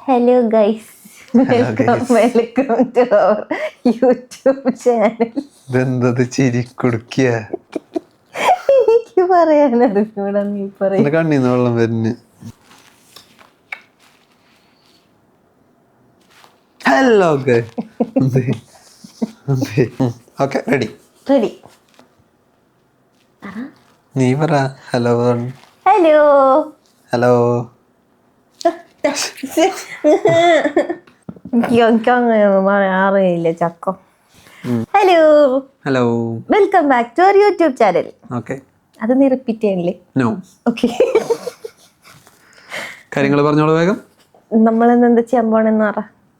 Hello guys, welcome to our YouTube channel. ഇതെന്തത് ചിരി കുടുക്കിയ? എനിക്ക് പറയാനറിഞ്ഞൂടാ, നീ പറയും. കണ്ണീന്ന് വെള്ളം വരുന്നു. Hello okay, ready ready. നീ പറ. Hello hello hello. എനിക്കങ്ങനെയൊന്നും പറയാറില്ല ചക്കോ. Hello hello, welcome back to our YouTube channel. Okay, അത് നീ റിപ്പീറ്റ് ചെയ്യണില്ലേ? നോ. ഓക്കെ, കാര്യങ്ങൾ പറഞ്ഞോളൂ വേഗം. നമ്മളിന്ന് എന്താ ചെയ്യാൻ പോണെന്ന് പറ.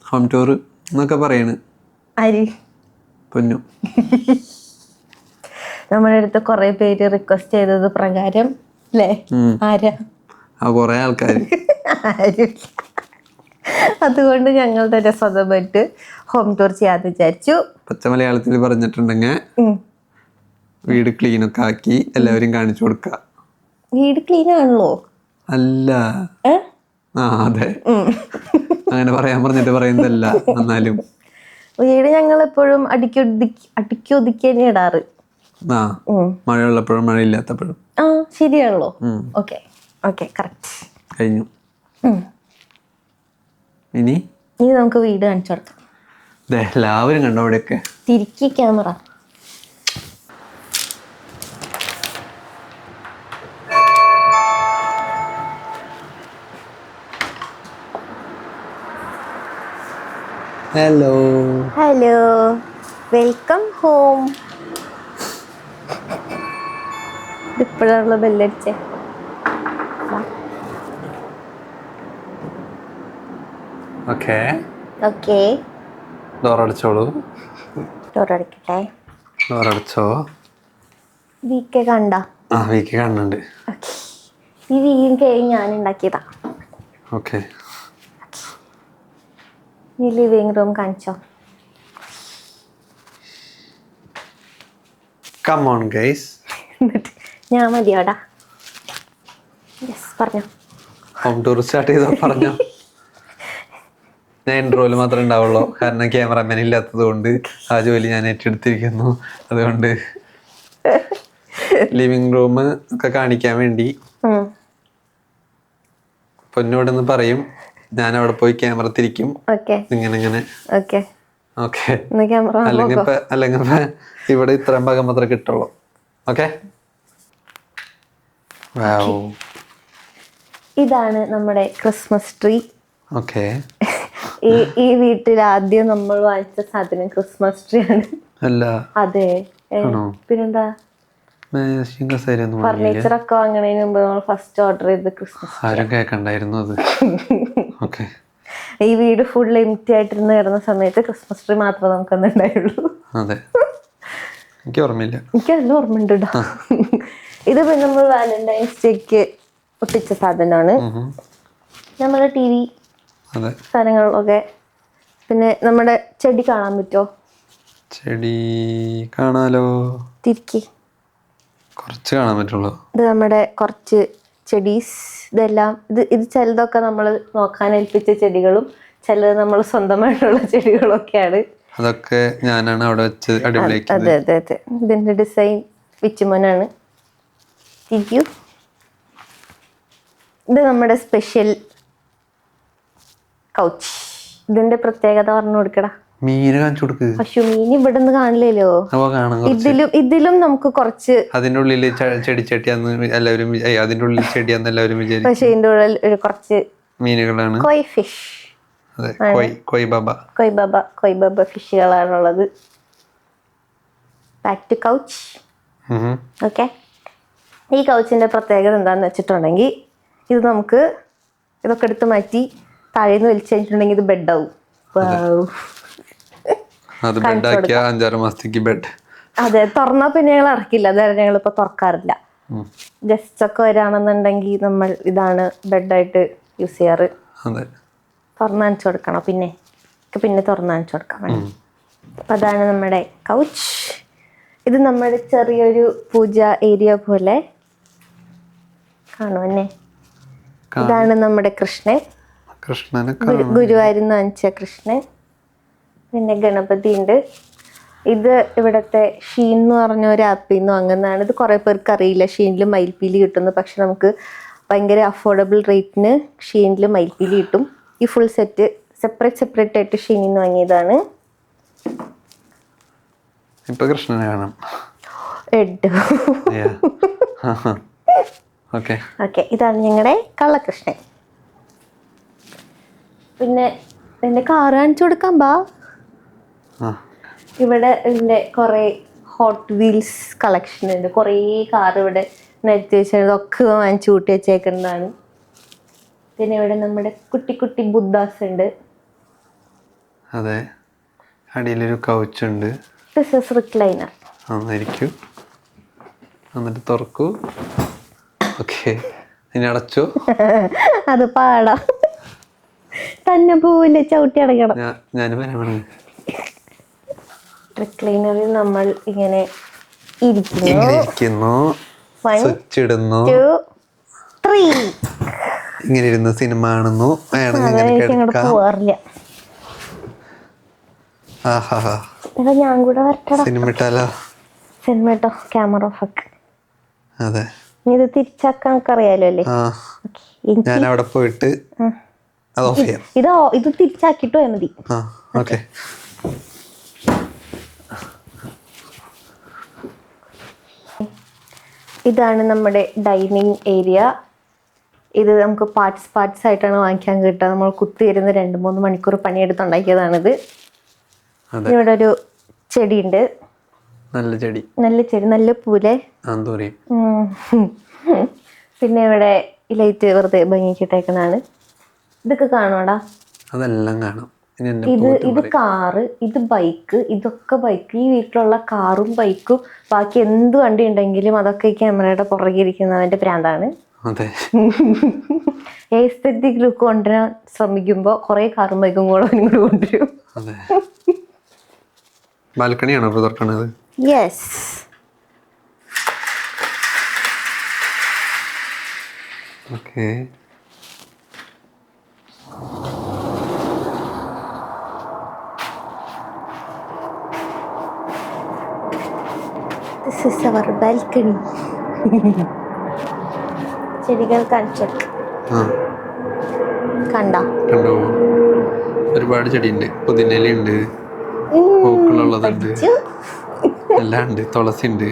ഹോം ടൂർ എന്നൊക്കെ പറയണ്. ആര്? പൊന്നു. നമ്മുടെ അടുത്ത് കുറെ പേര് റിക്വസ്റ്റ് ചെയ്തത് പ്രകാരം അല്ലേ? ആരാ? കൊറേ ആൾക്കാർ. അതുകൊണ്ട് ഞങ്ങൾ തന്നെ സ്വന്തമായിട്ട് ഹോം ടൂർ ചെയ്യാന്ന് വിചാരിച്ചു. പച്ച മലയാളത്തിൽ പറഞ്ഞിട്ടുണ്ടെങ്കിൽ വീട് ക്ലീനൊക്കെ ആക്കി എല്ലാവരും കാണിച്ചു കൊടുക്ക. വീട് ക്ലീൻ ആണല്ലോ. അല്ല, അതെ, അങ്ങനെ പറയാൻ പറഞ്ഞിട്ട് പറയുന്നതല്ല. എന്നാലും വീട് ഞങ്ങൾ എപ്പോഴും അടിക്കി ഒതുക്കി തന്നെ ഇടാറ്. മഴയുള്ളപ്പോഴും മഴയില്ലാത്തപ്പോഴും. ശരിയാണല്ലോ. Okay okay, correct. കഴിഞ്ഞു. ഇനി നമുക്ക് വീട് കാണിച്ചു കൊടുക്കാം. എല്ലാവരും കണ്ടോ അവിടെയൊക്കെ? തിരിക്കി camera. Hello hello, welcome home. ഇപ്പോഴാണല്ലോ ബെല്ലടിച്ചേ. ഓക്കെ ഓക്കെ, ഡോറടിച്ചോളൂ. ഡോറടിക്കട്ടെ. ഡോറടിച്ചോ. വീക്കെ കണ്ട? വീക്ക് കാണുന്നുണ്ട്. ഓക്കെ, ഈ വീയും കഴിഞ്ഞ് ഞാൻ ഉണ്ടാക്കിയതാ. ഓക്കെ, നീ ലിവിങ് റൂം കാണിച്ചോ. Come on guys. ഞാൻ മതിയോടാ. യെസ്, പറഞ്ഞോ. ഹോം ടൂർ സ്റ്റാർട്ട് ചെയ്തോ, പറഞ്ഞോ. ഞാൻ ഇൻട്രോയിൽ മാത്രമേ ഉണ്ടാവുള്ളൂ, കാരണം ക്യാമറമാൻ ഇല്ലാത്തത് കൊണ്ട് ആ ജോലി ഞാൻ ഏറ്റെടുത്തിരിക്കുന്നു. അതുകൊണ്ട് ലിവിങ് റൂം ഒക്കെ കാണിക്കാൻ വേണ്ടി പൊന്നോടൊന്ന് പറയും, ഞാൻ അവിടെ പോയി ക്യാമറ തിരിക്കും. ഇങ്ങനെ ഓക്കെ. അല്ലെങ്കിൽ ഇവിടെ ഇത്രയും ഭാഗം മാത്രമേ കിട്ടുള്ളൂ. ഓക്കെ, ഇതാണ് നമ്മുടെ ക്രിസ്മസ് ട്രീ. ഓക്കെ, ഈ വീട്ടിൽ ആദ്യം നമ്മൾ വാങ്ങിച്ച സാധനം ക്രിസ്മസ് ട്രീ ആണ്. അല്ല, അതെ, പിന്നെന്താ? ഫർണിച്ചർ ഒക്കെ വാങ്ങണതിന് മുമ്പ് നമ്മൾ ഫസ്റ്റ് ഓർഡർ ചെയ്ത് ക്രിസ്മസ്. ആരും കേൾക്കണ്ടായിരുന്നു അത്. ഓക്കെ, ഈ വീട് ഫുൾ എംപ്റ്റി ആയിട്ടിരുന്ന് കിടന്ന സമയത്ത് ക്രിസ്മസ് ട്രീ മാത്രമേ നമുക്കൊന്നും ഉണ്ടായുള്ളൂ. അതെ, എനിക്ക് ഓർമ്മയില്ല. എനിക്ക് നല്ല ഓർമ്മയുണ്ട് കേട്ടോ. ഇത് പിന്നെ നമ്മൾ വാലന്റൈൻസ് ഡേക്ക് ഒട്ടിച്ച സാധനമാണ്. നമ്മുടെ ടി വി സാധനങ്ങളൊക്കെ. പിന്നെ നമ്മുടെ ചെടി കാണാൻ പറ്റുമോ? ചെടി കാണാലോ. തിരിക്കി. കുറച്ച് കാണാൻ പറ്റുള്ളൂ. ഇത് നമ്മുടെ കുറച്ച് ചെടീസ്. ഇതെല്ലാം ഇത് ചിലതൊക്കെ നമ്മൾ നോക്കാൻ ഏൽപ്പിച്ച ചെടികളും ചിലത് നമ്മൾ സ്വന്തമായിട്ടുള്ള ചെടികളൊക്കെയാണ്. അതൊക്കെ ഞാനാണ് അവിടെ വെച്ച് അടിപൊളിയാക്കി. അതെ അതെ അതെ, ഇതിന്റെ ഡിസൈൻ വിച്ചുമോനാണ്. തിരിക്കൂ. ഇത് നമ്മുടെ സ്പെഷ്യൽ കൗച്ച്. ഇതിന്റെ പ്രത്യേകത പറഞ്ഞു കൊടുക്കടാ. മീന് കാണിച്ചു കൊടുക്ക്. പക്ഷെ മീൻ ഇവിടെ നിന്ന് കാണില്ലല്ലോ. ഇതിലും നമുക്ക് കുറച്ച് അതിന്റെ ഉള്ളിൽ ചെടിച്ചട്ടിയാന്ന് എല്ലാവരും, അതിന്റെ ഉള്ളിൽ ചെടിയാന്ന് എല്ലാവരും വിചാരിക്കും. പക്ഷെ ഇതിന്റെ ഉള്ളിൽ ഒരു കുറച്ച് മീനുകളാണ്. Koi fish. കോയ് ബബ ഫിഷുകളാണുള്ളത്. Back to couch. ഓക്കെ, ഈ കൗച്ചിന്റെ പ്രത്യേകത എന്താന്ന് വെച്ചിട്ടുണ്ടെങ്കിൽ ഇത് നമുക്ക് ഇതൊക്കെ എടുത്ത് മാറ്റി താഴേന്ന് വലിച്ചു കഴിഞ്ഞിട്ടുണ്ടെങ്കിൽ ഇത് ബെഡാവും. അതെ, തുറന്നാ പിന്നെ ഞങ്ങൾ ഇറക്കില്ല. അതായത് ഞങ്ങളിപ്പോ തുറക്കാറില്ല. ഗസ്റ്റ് ഒക്കെ വരാണെന്നുണ്ടെങ്കിൽ നമ്മൾ ഇതാണ് ബെഡായിട്ട് യൂസ് ചെയ്യാറ്. തുറന്ന് കാണിച്ചു കൊടുക്കണം, പിന്നെ തുറന്ന് കാണിച്ചു കൊടുക്കാം. അപ്പൊ അതാണ് നമ്മുടെ കൗച്ച്. ഇത് നമ്മുടെ ചെറിയൊരു പൂജ ഏരിയ പോലെ കാണുമല്ലേ. ഇതാണ് നമ്മുടെ കൃഷ്ണൻ. കൃഷ്ണനൊക്കെ ഗുരുവായൂരിൽ നിന്ന് വാങ്ങിച്ച കൃഷ്ണൻ. പിന്നെ ഗണപതി ഉണ്ട്. ഇത് ഇവിടുത്തെ ഷീൻ എന്ന് പറഞ്ഞ ഒരു ആപ്പിൽ നിന്ന് വാങ്ങുന്നതാണ്. ഇത് കുറേ പേർക്ക് അറിയില്ല ഷീനിൽ മയിൽപ്പീലി കിട്ടുന്നു. പക്ഷെ നമുക്ക് ഭയങ്കര അഫോർഡബിൾ റേറ്റിന് ഷീനിൽ മയിൽപ്പീലി കിട്ടും. ഈ ഫുൾ സെറ്റ് സെപ്പറേറ്റ് ആയിട്ട് ഷീനിൽ നിന്ന് വാങ്ങിയതാണ്. ഇപ്പൊ കൃഷ്ണനെ കാണാം. ഓക്കെ, ഇതാണ് ഞങ്ങളുടെ കള്ളകൃഷ്ണൻ. പിന്നെ എന്റെ കാർ കാണിച്ചു കൊടുക്കാൻ ബാ. ഇവിടെ ഇതിന്റെ കുറെ ഹോട്ട് വീൽസ് കളക്ഷൻ ഉണ്ട്. കുറേ കാർ ഇവിടെ നിരത്തി വെച്ചതൊക്കെ വാങ്ങിച്ചു കൂട്ടി വെച്ചേക്കുന്നതാണ്. പിന്നെ ഇവിടെ നമ്മുടെ കുട്ടി കുട്ടി ബുദ്ധാസ് ഉണ്ട്. അതെ, അടിയിലൊരു കൗച്ചുണ്ട്. This is recliner. ആയിരിക്കും. എന്നിട്ട് തുറക്കൂ. ഓക്കെ, ഇനി അടച്ചോ. അത് പാടാ, തന്നെ പോവില്ല, ചവിട്ടി അടയ്ക്കണം. ഞാൻ വരാണ്. റിക്ലൈനറിൽ നമ്മൾ ഇങ്ങനെ ഇരിക്കുന്നു, സ്വിച്ച് ഇടുന്നു, 1 2 3 ഇങ്ങനെ ഇരുന്ന് സിനിമ കാണുന്നു. പോവാറില്ല. ഞാൻ കൂടെ വരട്ടടാ. സിനിമ ഇട്ടാലോ? സിനിമ ഇട്ടോ, ക്യാമറ ഓഫ് ആക്ക്. അതെ, ഇത് തിരിച്ചാക്കാൻ നമുക്ക് അറിയാലോ അല്ലേ? ഞാൻ അവിടെ പോയിട്ട് അത് ഓഫ് ചെയ്യാം. ഇത് തിരിച്ചാക്കിട്ട് പോയാൽ മതി. ഓക്കെ. ഇതാണ് നമ്മുടെ ഡൈനിങ് ഏരിയ. ഇത് നമുക്ക് പാർട്സ് ആയിട്ടാണ് വാങ്ങിക്കാൻ കിട്ടുക. നമ്മൾ കുത്തിയിരുന്ന് 2-3 മണിക്കൂർ പണിയെടുത്തുണ്ടാക്കിയതാണിത്. ഇവിടെ ഒരു ചെടിയുണ്ട്, നല്ല ചെടി, നല്ല പൂലെ. പിന്നെ ഇവിടെ ലൈറ്റ് വെറുതെ ഭംഗിക്കിട്ടേക്കുന്നതാണ്. ഇതൊക്കെ കാണുവാടാ, അതെല്ലാം കാണാം. ഇത് കാറ്, ഇത് ബൈക്ക്, ഇതൊക്കെ ബൈക്ക്. ഈ വീട്ടിലുള്ള കാറും ബൈക്കും ബാക്കി എന്ത് വണ്ടി ഉണ്ടെങ്കിലും അതൊക്കെ ഈ ക്യാമറയുടെ പുറകിരിക്കുന്നതിന്റെ പ്രാന്താണ്. എസ്തെറ്റിക് ലുക്ക് കൊണ്ടുവരാൻ ശ്രമിക്കുമ്പോ കുറെ കാറും ബൈക്കും കൂടെ കൊണ്ടുവരും. ബാൽക്കണിയാണോ തുറക്കണത്? Yes. Okay. This is our balcony. ചെടികൾ കാണിച്ചു കണ്ടോ? ഒരുപാട് ചെടിയുണ്ട്. പുതിനയിലുണ്ട്, പൂക്കളുള്ളതുണ്ട്, എല്ലാം ഉണ്ട്. തുളസി ഉണ്ട്,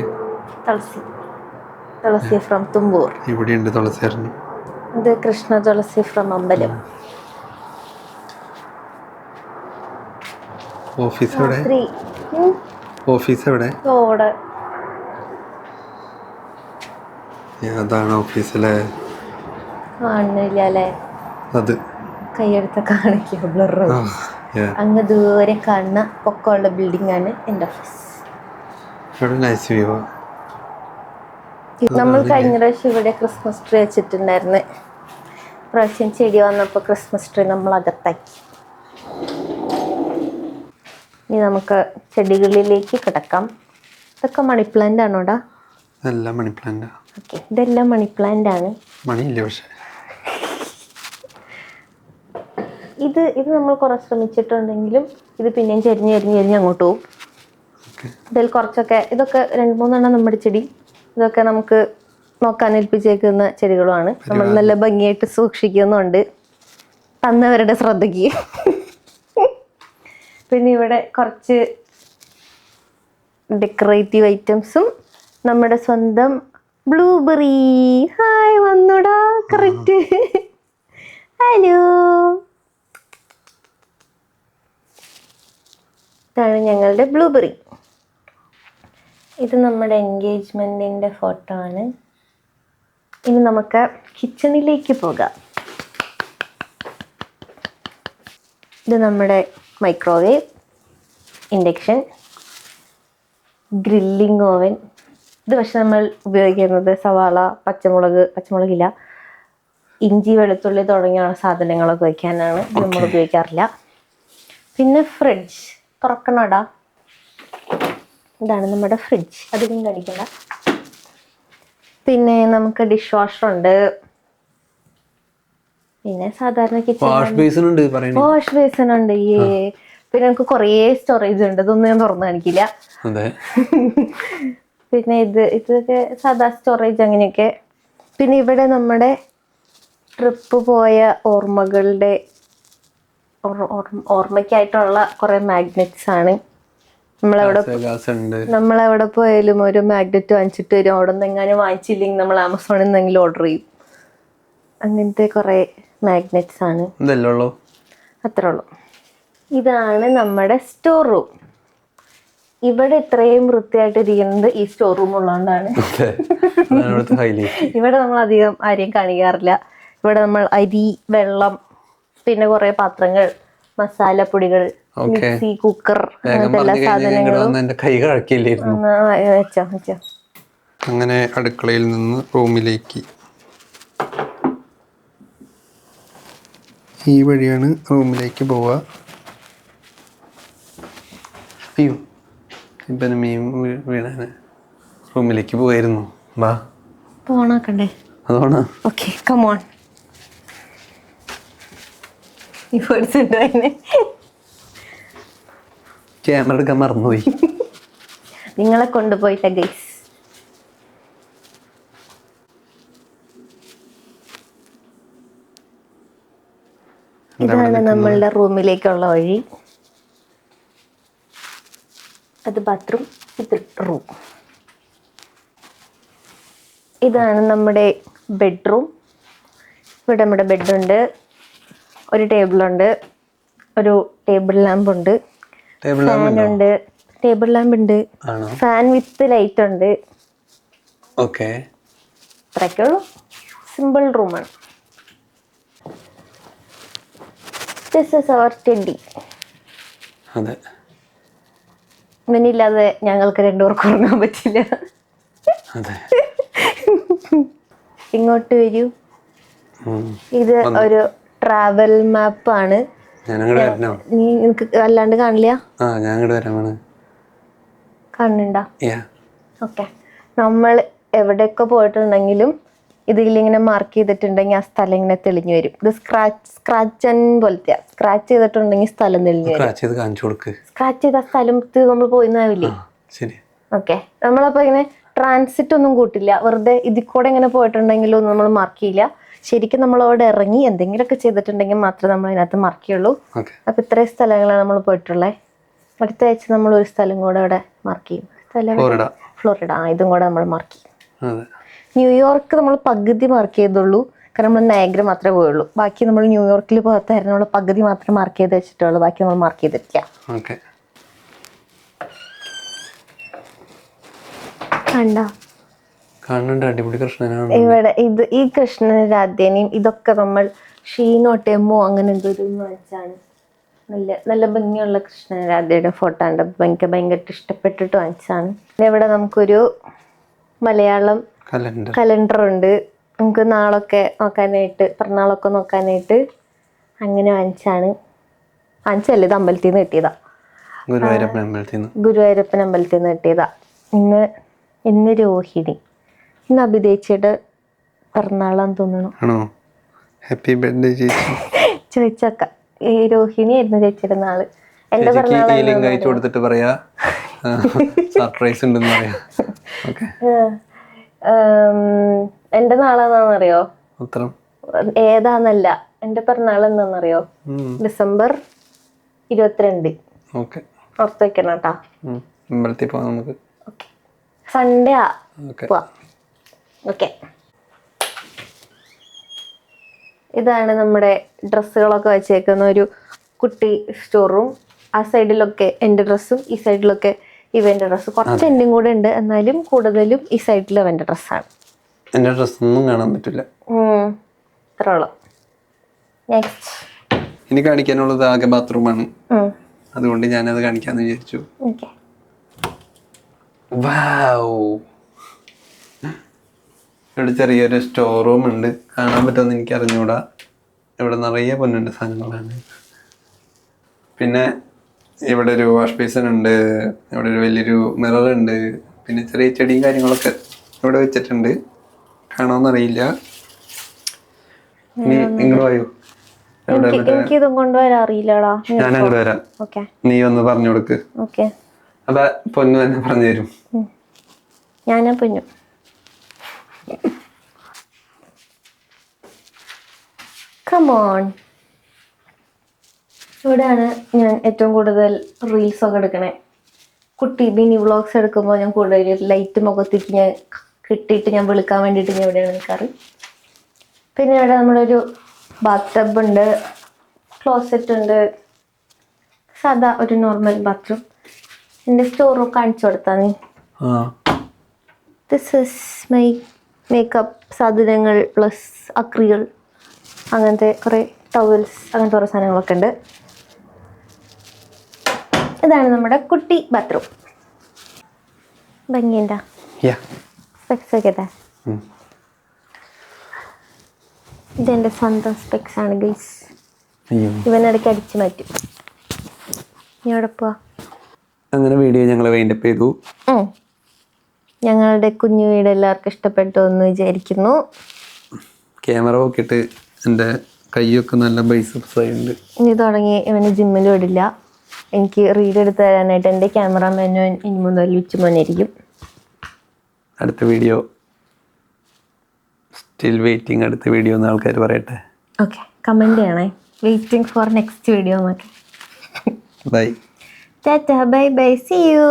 തുളസി ഫ്രം തുമ്പൂർ. ഇവിടെ ഉണ്ട് തുളസി. ഇത് കൃഷ്ണ തുളസി ഫ്രം അമ്പലം. ഓഫീസ് എവിടെ? അതാണ് ഓഫീസിലെ. കാണുന്നില്ലേ? അത് കൈയെടുത്ത കാണിക്കുക, ബ്ലർ. അങ്ങ് ദൂരെ കാണുന്ന പൊക്കമുള്ള ബിൽഡിംഗ് ആണ് എൻ്റെ ഓഫീസ്. നമ്മൾ കഴിഞ്ഞ പ്രാവശ്യം ഇവിടെ ക്രിസ്മസ് ട്രീ വെച്ചിട്ടുണ്ടായിരുന്നു. പ്രാവശ്യം ചെടി വന്നപ്പോൾ ക്രിസ്മസ് ട്രീ നമ്മൾ അകത്താക്കി. ഇനി നമുക്ക് ചെടികളിലേക്ക് കിടക്കാം. ഇതൊക്കെ മണി പ്ലാന്റ് ആണോടാ? എല്ലാം മണി പ്ലാന്റ്. ഓക്കെ, ഇതെല്ലാം മണി പ്ലാന്റ് ആണ്. മണിയില്ല പക്ഷേ. ഇത് നമ്മൾ കുറെ ശ്രമിച്ചിട്ടുണ്ടെങ്കിലും ഇത് പിന്നെയും ചെരിഞ്ഞ് അങ്ങോട്ട് പോകും. ഇതിൽ കുറച്ചൊക്കെ, ഇതൊക്കെ 2-3 എണ്ണം നമ്മുടെ ചെടി. ഇതൊക്കെ നമുക്ക് നോക്കാൻ ഏൽപ്പിച്ചേക്കുന്ന ചെടികളുമാണ്. നമ്മൾ നല്ല ഭംഗിയായിട്ട് സൂക്ഷിക്കുന്നുണ്ട്, തന്നവരുടെ ശ്രദ്ധയ്ക്ക്. പിന്നെ ഇവിടെ കുറച്ച് ഡെക്കറേറ്റീവ് ഐറ്റംസും നമ്മുടെ സ്വന്തം ബ്ലൂബെറി. ഹായ്, വന്നോടാ. കറക്റ്റ്. ഹലോ. ഇതാണ് ഞങ്ങളുടെ ബ്ലൂബെറി. ഇത് നമ്മുടെ എൻഗേജ്മെൻറ്റിൻ്റെ ഫോട്ടോ ആണ്. ഇനി നമുക്ക് കിച്ചണിലേക്ക് പോകാം. ഇത് നമ്മുടെ മൈക്രോവേവ്, ഇൻഡക്ഷൻ, ഗ്രില്ലിംഗ് ഓവൻ. ഇത് പക്ഷെ നമ്മൾ ഉപയോഗിക്കുന്നത് സവാള, പച്ചമുളകില്ല, ഇഞ്ചി, വെളുത്തുള്ളി തുടങ്ങിയ സാധനങ്ങളൊക്കെ വയ്ക്കാനാണ്. നമ്മൾ ഉപയോഗിക്കാറില്ല. പിന്നെ ഫ്രിഡ്ജ് തുറക്കണോടാ. ഇതാണ് നമ്മുടെ ഫ്രിഡ്ജ്, അധികം കടിക്കണ്ട. പിന്നെ നമുക്ക് ഡിഷ് വാഷർ ഉണ്ട്. പിന്നെ സാധാരണ കിച്ചൺ വാഷ് ബേസിൻ ഉണ്ട് പറയണേ. വാഷ് ബേസിൻ ഉണ്ട്. പിന്നെ നമുക്ക് കുറേ സ്റ്റോറേജ് ഉണ്ട്, ഇതൊന്നും ഞാൻ തുറന്നു കാണിക്കില്ല. അതെ. പിന്നെ ഇതൊക്കെ സാധാ സ്റ്റോറേജ് അങ്ങനെയൊക്കെ. പിന്നെ ഇവിടെ നമ്മുടെ ട്രിപ്പ് പോയ ഓർമ്മകളുടെ ഓർമ്മയ്ക്കായിട്ടുള്ള കുറെ മാഗ്നറ്റ്സ് ആണ്. നമ്മളെവിടെ പോയാലും ഒരു മാഗ്നറ്റ് വാങ്ങിച്ചിട്ട് വരും. അവിടെ നിന്ന് എങ്ങാനും വാങ്ങിച്ചില്ലെങ്കിൽ നമ്മൾ ആമസോണിൽ നിന്നെങ്കിലും ഓർഡർ ചെയ്യും. അങ്ങനത്തെ കുറെ മാഗ്നറ്റ്സ് ആണ്. അത്രേ ഉള്ളൂ. ഇതാണ് നമ്മുടെ സ്റ്റോർ റൂം. ഇവിടെ ഇത്രയും വൃത്തിയായിട്ടിരിക്കുന്നത് ഈ സ്റ്റോർ റൂം ഉള്ളതുകൊണ്ടാണ്. ഇവിടെ നമ്മൾ അധികം ആരെയും കാണിക്കാറില്ല. ഇവിടെ നമ്മൾ അരി, വെള്ളം, പിന്നെ കുറെ പാത്രങ്ങൾ, മസാലപ്പൊടികൾ, മിക്സി, കുക്കർ, അങ്ങനത്തെ എല്ലാ സാധനങ്ങളും. വെച്ചോ. അങ്ങനെ അടുക്കളയിൽ നിന്ന് റൂമിലേക്ക് ഈ വഴിയാണ് റൂമിലേക്ക് പോവുക. അയ്യോ, ഇപ്പം മീൻ വീണാന് റൂമിലേക്ക് പോയിരുന്നു. വാ പോണാക്കണ്ടേ? അതോണ. Okay, come on. ക്യാമറ എടുക്കാൻ മറന്നുപോയി. നിങ്ങളെ കൊണ്ടുപോയിട്ട ഗൈസ്. ഇതാണ് നമ്മളുടെ റൂമിലേക്കുള്ള വഴി. അത് ബാത്റൂം, ഇത് റൂം. ഇതാണ് നമ്മുടെ ബെഡ്റൂം. ഇവിടെ നമ്മുടെ ബെഡുണ്ട്, ഒരു ടേബിളുണ്ട്, ഒരു ടേബിൾ ലാമ്പ് ഉണ്ട്, ഫാനുണ്ട്. ടേബിൾ ലാമ്പ് ഉണ്ട്, ഫാൻ വിത്ത് ലൈറ്റ് ഉണ്ട്. അത്രയൊക്കെ ഉള്ളൂ. സിമ്പിൾ റൂമാണ്. This is our teddy. ഇവനില്ലാതെ ഞങ്ങൾക്ക് രണ്ടുപേർക്കും ഉറങ്ങാൻ പറ്റില്ല. ഇങ്ങോട്ട് വരൂ. ഇത് ഒരു ട്രാവൽ മാപ്പാണ്. നീ എനിക്ക് അല്ലാണ്ട് കാണില്ല? കാണുന്നുണ്ടോ? ഓക്കെ. നമ്മൾ എവിടെയൊക്കെ പോയിട്ടുണ്ടെങ്കിലും ഇതിലിങ്ങനെ മാർക്ക് ചെയ്തിട്ടുണ്ടെങ്കിൽ ആ സ്ഥലം ഇങ്ങനെ തെളിഞ്ഞു വരും. ഇത് സ്ക്രാച്ച് പോലത്തെ. സ്ക്രാച്ച് ചെയ്തിട്ടുണ്ടെങ്കിൽ സ്ഥലം തെളിഞ്ഞു വരും. സ്ക്രാച്ച് ചെയ്ത സ്ഥലത്ത് നമ്മൾ പോയിന്നാവില്ലേ? ഓക്കെ. നമ്മളപ്പോ ഇങ്ങനെ ട്രാൻസിറ്റ് ഒന്നും കൂട്ടില്ല, വെറുതെ ഇതിൽ കൂടെ ഇങ്ങനെ പോയിട്ടുണ്ടെങ്കിലും ഒന്നും നമ്മൾ മാർക്ക് ചെയ്യില്ല. ശരിക്കും നമ്മൾ അവിടെ ഇറങ്ങി എന്തെങ്കിലുമൊക്കെ ചെയ്തിട്ടുണ്ടെങ്കിൽ മാത്രമേ നമ്മൾ അതിനകത്ത് മാർക്ക് ചെയ്യുള്ളൂ. അപ്പൊ ഇത്രയും സ്ഥലങ്ങളാണ് നമ്മൾ പോയിട്ടുള്ളത്. അടുത്ത ആഴ്ച നമ്മൾ ഒരു സ്ഥലം കൂടെ അവിടെ മാർക്ക് ചെയ്യും. ഫ്ലോറിഡ. ഇതും കൂടെ നമ്മൾ മാർക്ക് ചെയ്യും. ന്യൂയോർക്ക് നമ്മൾ പകുതി മാർക്ക് ചെയ്തുള്ളൂ, കാരണം നമ്മൾ നയഗ്ര മാത്രമേ പോയുള്ളൂ. ബാക്കി നമ്മൾ ന്യൂയോർക്കിൽ പോകാത്തായിരുന്നു, നമ്മൾ പകുതി മാത്രമേ മാർക്ക് ചെയ്ത് വെച്ചിട്ടുള്ളൂ, ബാക്കി നമ്മൾ മാർക്ക് ചെയ്തിട്ടില്ല. ഇവിടെ ഈ കൃഷ്ണന് രാധേനയും ഇതൊക്കെ നമ്മൾ ഷീനോ ടെമോ അങ്ങനെ എന്തൊരു വാങ്ങിച്ചാണ്. നല്ല ഭംഗിയുള്ള കൃഷ്ണൻ രാധയുടെ ഫോട്ടോ ഉണ്ട്. എനിക്ക് ഭയങ്കര ഇഷ്ടപ്പെട്ടിട്ട് വാങ്ങിച്ചാണ്. ഇവിടെ നമുക്കൊരു മലയാളം കലണ്ടർ ഉണ്ട്. നമുക്ക് നാളൊക്കെ നോക്കാനായിട്ട്, പിറന്നാളൊക്കെ നോക്കാനായിട്ട് അങ്ങനെ വാങ്ങിച്ചല്ലേ. ഇത് അമ്പലത്തിൽ നിന്ന് കിട്ടിയതാ, ഗുരുവായൂരപ്പൻ അമ്പലത്തിൽ നിന്ന് കിട്ടിയതാ. ഇന്ന് രോഹിണി, ഇന്ന് അഭിതേച്ചിയുടെ പിറന്നാളാന്ന് തോന്നുന്നു. ഹാപ്പി ബർത്ത്ഡേ ചേച്ചി. ചോദിച്ചേക്ക. ഈ രോഹിണി ആയിരുന്നു ചേച്ചിയുടെ നാള്. എന്റെ പിറന്നാള് എന്റെ നാളെന്നാന്നറിയോ? ഏതാന്നല്ല, എന്റെ പിറന്നാൾ എന്താന്നറിയോ? ഡിസംബർ 22. ഓർത്ത് വെക്കണം കേട്ടാ. സൺഡേ പോവാ. ഓക്കെ. ഇതാണ് നമ്മുടെ ഡ്രസ്സുകളൊക്കെ വെച്ചേക്കുന്ന ഒരു കുട്ടി സ്റ്റോർ റൂം. ആ സൈഡിലൊക്കെ എൻ്റെ ഡ്രസ്സും ഈ സൈഡിലൊക്കെ ഇവന്റെ ഡ്രസ്സ്. കുറച്ച് എൻ്റെയും കൂടെ ഉണ്ട്, എന്നാലും കൂടുതലും ഈ സൈഡിൽ അവന്റെ ഡ്രസ്സാണ്. എൻ്റെ ഡ്രസ്സൊന്നും കാണാൻ പറ്റില്ല. ഇത്രയുള്ളൂ. നെക്സ്റ്റ് ഇനി കാണിക്കാനുള്ളത് ആകെ ബാത്റൂമാണ്, അതുകൊണ്ട് ഞാനത് കാണിക്കാന്ന് വിചാരിച്ചു. ഇവിടെ ചെറിയൊരു സ്റ്റോർ റൂം ഉണ്ട്. കാണാൻ പറ്റുമെന്ന് എനിക്ക് അറിഞ്ഞൂടാ. ഇവിടെ നിറയെ പൊന്നുണ്ട് സാധനങ്ങളാണ്. പിന്നെ ഇവിടെ ഒരു വാഷ് ബേസിൻ ഉണ്ട്, ഇവിടെ ഒരു വലിയൊരു മിറർ ഉണ്ട്, പിന്നെ ചെറിയ ചെടിയും കാര്യങ്ങളൊക്കെ ഇവിടെ വെച്ചിട്ടുണ്ട്. കാണുമെന്നറിയില്ല. നീ ഇങ്ങോട്ട് വായോ. എനിക്ക് ഇതും കൊണ്ടുവരാൻ അറിയില്ലടാ. ഞാൻ അങ്ങോട്ട് വരാം. ഓക്കെ, നീ ഒന്ന് പറഞ്ഞു കൊടുക്ക്. ഓക്കെ. അപ്പൊ പൊന്നു തന്നെ പറഞ്ഞു തരും. ഞാനാ പൊന്നു. കമോൺ. ഇവിടെയാണ് ഞാൻ ഏറ്റവും കൂടുതൽ റീൽസ് ഒക്കെ എടുക്കണേ. കുട്ടി മിനി വ്ളോഗ്സ് എടുക്കുമ്പോൾ ഞാൻ കൂടുതൽ ലൈറ്റ് മുഖത്തേക്ക് ഞാൻ കിട്ടിയിട്ട് ഞാൻ വെളുക്കാൻ വേണ്ടിയിട്ട് ഞാൻ ഇവിടെയാണ് നിൽക്കാറ്. പിന്നെ ഇവിടെ നമ്മളൊരു ബാത്ത് ടബ് ഉണ്ട്, ക്ലോസറ്റ് ഉണ്ട്, സാധാ ഒരു നോർമൽ ബാത്റൂം. എൻ്റെ സ്റ്റോർ റൂം കാണിച്ചു കൊടുത്താ നീ. ദിസ് ഇസ് മൈ മേക്കപ്പ് സാധനങ്ങൾ പ്ലസ് അക്രികൾ, അങ്ങനത്തെ കുറേ ടവൽസ്, അങ്ങനത്തെ കുറേ സാധനങ്ങളൊക്കെ ഉണ്ട്. ഇതാണ് നമ്മുടെ കുട്ടി ബാത്റൂം. ഭംഗിയുണ്ടാ? സ്പെക്സ് ഒക്കെ ഇതാ. ഇതെൻ്റെ സ്വന്തം സ്പെക്സ് ആണ് ഗൈസ്. ഇവനിടയ്ക്ക് അടിച്ചു മാറ്റും. നീ എവിടെ പോവാ? അങ്ങനെ വീഡിയോ ഞങ്ങൾ വൈൻഡപ്പ് ചെയ്തു. ഞങ്ങളുടെ കുഞ്ഞു വീട് എല്ലാവർക്കും ഇഷ്ടപ്പെട്ടു എന്ന് വിചാരിക്കുന്നു. ക്യാമറ നോക്കിയിട്ട് എൻ്റെ കൈയൊക്കെ നല്ല ബൈസെപ്സ് ആയിട്ടുണ്ട്. ഇനി തുടങ്ങി ഇവന് ജിമ്മിൽ വിടില്ല. എനിക്ക് റീൽ എടുത്ത് തരാനായിട്ട് എൻ്റെ ക്യാമറാമാനോ ഇനി മുതൽ വിച്ചുമോനായിരിക്കും. അടുത്ത വീഡിയോ സ്റ്റിൽ വെയിറ്റിംഗ്. അടുത്ത വീഡിയോ എന്ന് ആൾക്കാർ പറയട്ടെ. ഓക്കെ, കമൻറ്റ് ചെയ്യണേ. വെയിറ്റിംഗ് ഫോർ നെക്സ്റ്റ് വീഡിയോ എന്നൊക്കെ. ബൈ. ടാറ്റ, ബൈ ബൈ, സീ യു.